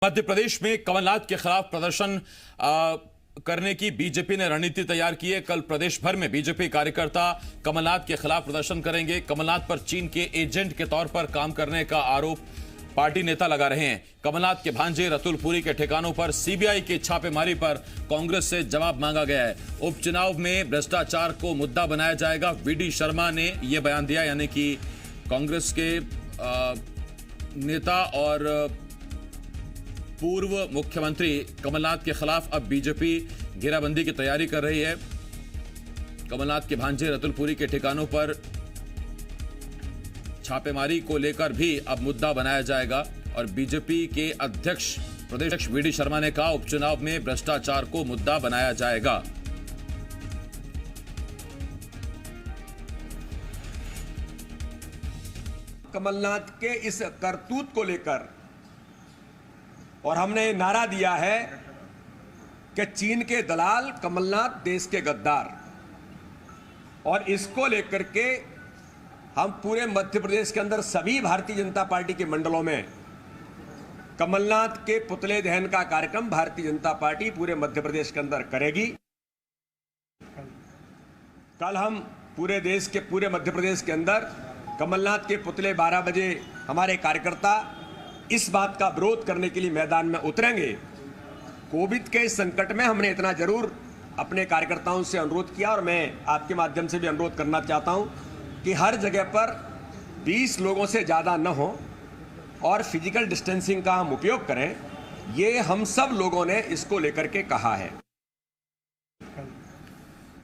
मध्य प्रदेश में कमलनाथ के खिलाफ प्रदर्शन करने की बीजेपी ने रणनीति तैयार की है। कल प्रदेश भर में बीजेपी कार्यकर्ता कमलनाथ के खिलाफ प्रदर्शन करेंगे। कमलनाथ पर चीन के एजेंट के तौर पर काम करने का आरोप पार्टी नेता लगा रहे हैं। कमलनाथ के भांजे रतुल पुरी के ठिकानों पर सीबीआई की छापेमारी पर कांग्रेस से जवाब मांगा गया है। उपचुनाव में भ्रष्टाचार को मुद्दा बनाया जाएगा, वीडी शर्मा ने यह बयान दिया, यानी कि कांग्रेस के नेता और पूर्व मुख्यमंत्री कमलनाथ के खिलाफ अब बीजेपी घेराबंदी की तैयारी कर रही है। कमलनाथ के भांजे रतुल पुरी के ठिकानों पर छापेमारी को लेकर भी अब मुद्दा बनाया जाएगा और बीजेपी के अध्यक्ष प्रदेश अध्यक्ष वीडी शर्मा ने कहा, उपचुनाव में भ्रष्टाचार को मुद्दा बनाया जाएगा। कमलनाथ के इस करतूत को लेकर और हमने नारा दिया है कि चीन के दलाल कमलनाथ देश के गद्दार, और इसको लेकर के हम पूरे मध्य प्रदेश के अंदर सभी भारतीय जनता पार्टी के मंडलों में कमलनाथ के पुतले दहन का कार्यक्रम भारतीय जनता पार्टी पूरे मध्य प्रदेश के अंदर करेगी। कल हम पूरे देश के पूरे मध्य प्रदेश के अंदर कमलनाथ के पुतले 12 बजे हमारे कार्यकर्ता इस बात का विरोध करने के लिए मैदान में उतरेंगे। कोविड के इस संकट में हमने इतना जरूर अपने कार्यकर्ताओं से अनुरोध किया और मैं आपके माध्यम से भी अनुरोध करना चाहता हूं कि हर जगह पर 20 लोगों से ज़्यादा न हो और फिजिकल डिस्टेंसिंग का हम उपयोग करें। ये हम सब लोगों ने इसको लेकर के कहा है।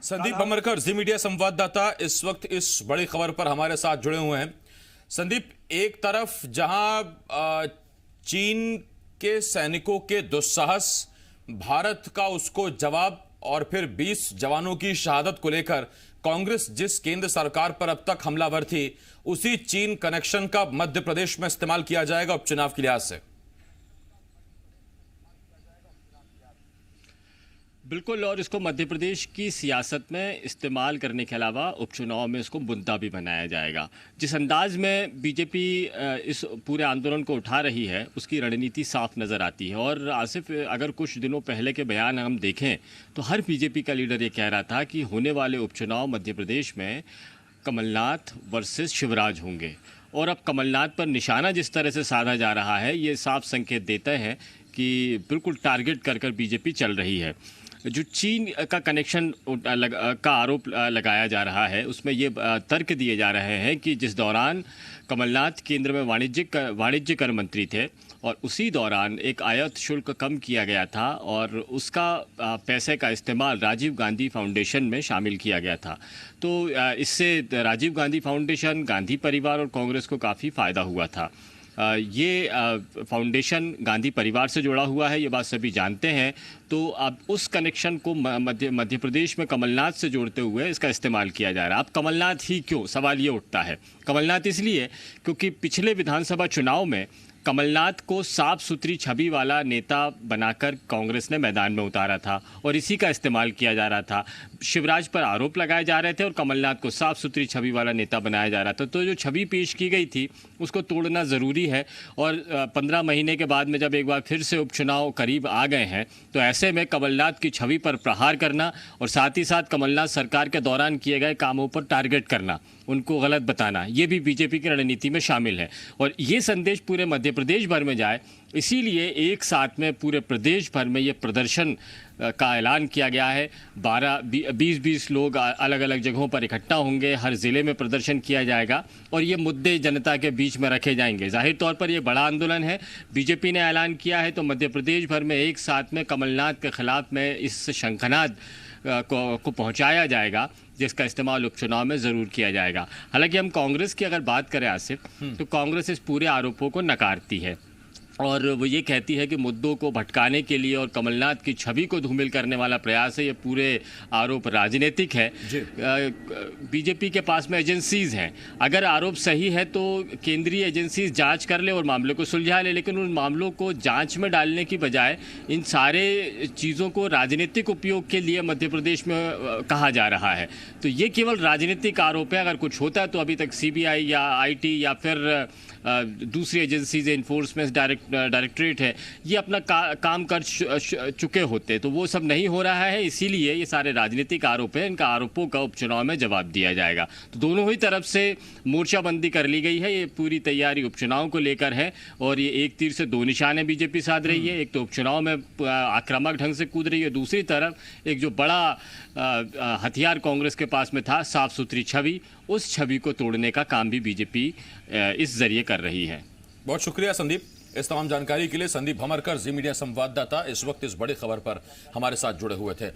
संदीप भमरकर, जी मीडिया संवाददाता, इस वक्त इस बड़ी खबर पर हमारे साथ जुड़े हुए हैं। संदीप, एक तरफ जहां चीन के सैनिकों के दुस्साहस, भारत का उसको जवाब और फिर 20 जवानों की शहादत को लेकर कांग्रेस जिस केंद्र सरकार पर अब तक हमलावर थी, उसी चीन कनेक्शन का मध्य प्रदेश में इस्तेमाल किया जाएगा उपचुनाव के लिहाज से। बिल्कुल, और इसको मध्य प्रदेश की सियासत में इस्तेमाल करने के अलावा उपचुनाव में इसको मुद्दा भी बनाया जाएगा। जिस अंदाज में बीजेपी इस पूरे आंदोलन को उठा रही है उसकी रणनीति साफ नज़र आती है। और आसिफ, अगर कुछ दिनों पहले के बयान हम देखें तो हर बीजेपी का लीडर ये कह रहा था कि होने वाले उपचुनाव मध्य प्रदेश में कमलनाथ वर्सेस शिवराज होंगे, और अब कमलनाथ पर निशाना जिस तरह से साधा जा रहा है ये साफ संकेत देता है कि बिल्कुल टारगेट कर बीजेपी चल रही है। जो चीन का कनेक्शन का आरोप लगाया जा रहा है उसमें ये तर्क दिए जा रहे हैं कि जिस दौरान कमलनाथ केंद्र में वाणिज्य कर मंत्री थे और उसी दौरान एक आयात शुल्क कम किया गया था और उसका पैसे का इस्तेमाल राजीव गांधी फाउंडेशन में शामिल किया गया था। तो इससे राजीव गांधी फाउंडेशन, गांधी परिवार और कांग्रेस को काफ़ी फ़ायदा हुआ था। ये फाउंडेशन गांधी परिवार से जुड़ा हुआ है, ये बात सभी जानते हैं। तो अब उस कनेक्शन को मध्य प्रदेश में कमलनाथ से जोड़ते हुए इसका इस्तेमाल किया जा रहा है। अब कमलनाथ ही क्यों, सवाल ये उठता है। कमलनाथ इसलिए क्योंकि पिछले विधानसभा चुनाव में कमलनाथ को साफ सुथरी छवि वाला नेता बनाकर कांग्रेस ने मैदान में उतारा था और इसी का इस्तेमाल किया जा रहा था। शिवराज पर आरोप लगाए जा रहे थे और कमलनाथ को साफ सुथरी छवि वाला नेता बनाया जा रहा था। तो जो छवि पेश की गई थी उसको तोड़ना ज़रूरी है। और 15 महीने के बाद में जब एक बार फिर से उपचुनाव करीब आ गए हैं तो ऐसे में कमलनाथ की छवि पर प्रहार करना और साथ ही साथ कमलनाथ सरकार के दौरान किए गए कामों पर टारगेट करना, उनको गलत बताना, ये भी बीजेपी की रणनीति में शामिल है। और ये संदेश पूरे मध्य प्रदेश भर में जाए, इसीलिए एक साथ में पूरे प्रदेश भर में ये प्रदर्शन का ऐलान किया गया है। 20 लोग अलग अलग जगहों पर इकट्ठा होंगे, हर ज़िले में प्रदर्शन किया जाएगा और ये मुद्दे जनता के बीच में रखे जाएंगे। जाहिर तौर पर ये बड़ा आंदोलन है, बीजेपी ने ऐलान किया है, तो मध्य प्रदेश भर में एक साथ में कमलनाथ के खिलाफ में इस शंखनाद को पहुंचाया जाएगा, जिसका इस्तेमाल उपचुनाव में ज़रूर किया जाएगा। हालांकि हम कांग्रेस की अगर बात करें आसिफ, तो कांग्रेस इस पूरे आरोपों को नकारती है और वो ये कहती है कि मुद्दों को भटकाने के लिए और कमलनाथ की छवि को धूमिल करने वाला प्रयास है। ये पूरे आरोप राजनीतिक है। बीजेपी के पास में एजेंसीज हैं, अगर आरोप सही है तो केंद्रीय एजेंसीज जांच कर ले और मामले को सुलझा ले, लेकिन उन मामलों को जांच में डालने की बजाय इन सारे चीज़ों को राजनीतिक उपयोग के लिए मध्य प्रदेश में कहा जा रहा है। तो ये केवल राजनीतिक आरोप है। अगर कुछ होता है तो अभी तक सीबीआई या आईटी या फिर दूसरी एजेंसीज, इन्फोर्समेंट डायरेक्टरेट है, ये अपना काम कर चुके होते, तो वो सब नहीं हो रहा है। इसीलिए ये सारे राजनीतिक आरोप हैं, इनका आरोपों का उपचुनाव में जवाब दिया जाएगा। तो दोनों ही तरफ से मोर्चाबंदी कर ली गई है। ये पूरी तैयारी उपचुनाव को लेकर है और ये एक तीर से दो निशाने बीजेपी साध रही है। एक तो उपचुनाव में आक्रामक ढंग से कूद रही है, दूसरी तरफ एक जो बड़ा हथियार कांग्रेस के पास में था, साफ सुथरी छवि, उस छवि को तोड़ने का काम भी बीजेपी इस जरिए कर रही है। बहुत शुक्रिया संदीप, इस तमाम जानकारी के लिए। संदीप भमरकर, जी मीडिया संवाददाता, इस वक्त इस बड़ी खबर पर हमारे साथ जुड़े हुए थे।